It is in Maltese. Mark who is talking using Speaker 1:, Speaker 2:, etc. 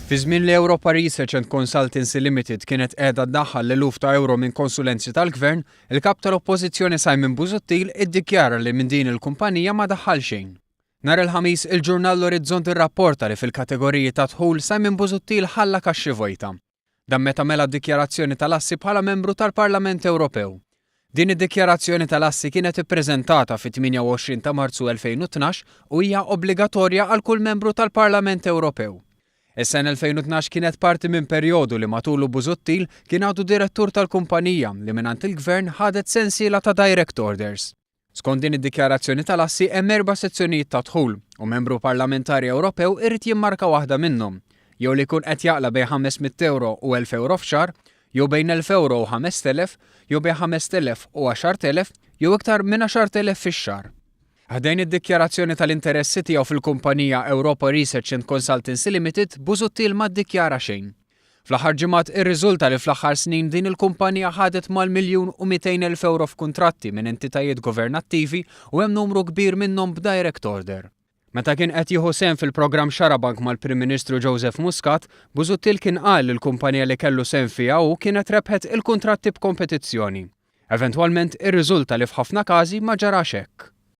Speaker 1: Fi żmien li Europa Research and Consultancy Limited kienet qiegħda ddaħħal l-eluf ta' euro minn konsulenzi tal-Gvern, il-kap tal-Oppożizzjoni Simon Busuttil iddikjara li minn din il-kumpanija ma daħħal xejn. Nhar il-ħamis il-ġurnal l-Orizzont irrapporta li fil-kategoriji ta' dħul Simon Busuttil ħalla kaxxi vojta. Dan meta mela d-dikjarazzjoni tal-assi bħala membru tal-Parlament Ewropew. Din id-dikjarazzjoni tal-assi kienet ippreżentata fit-28 ta' Marzu 2012 u hija obbligatorja għal kull membru tal-Parlament Ewropew. Is-sena 2012 kienet parti minn perjodu li matulu Busuttil kien għadu direttur tal-kumpanija li mingħand il-Gvern ħadet sensiela ta' direct orders. Skont din id-dikjarazzjoni tal-assi hemm 4 sezzjonijiet ta' dħul u membru parlamentari Ewropew irid jimmarka waħda minnhom, jew li jkun qed jaqla bejn 500 euro u 1000 euro f'xahar, jew bejn 1000 euro u 5000, jew bejn 5000 u 10,000, jew iktar minn 10,000 fix-xahar. Ħdejn id-dikjarazzjoni tal-interessi tiegħu fil-kumpanija Europa Research and Consultancy Limited, Busuttil ma ddikjara xejn. Fl-aħħar ġimgħat irriżulta li fl-aħħar snin din il-kumpanija ħadet mal-1,200,000 euro f'kuntratti minn entitajiet governattivi u hemm numru kbir minnhom b'direct order. Meta kien qed jieħu sehem fil-programm Xarabank mal-Prim Ministru Joseph Muscat, Busuttil kien qal li l-kumpanija li kellu sehem fiha u kienet rebħet il-kuntratti b'kompetizzjoni. Eventwalment irriżulta li f'ħafna każi ma ġarax hekk.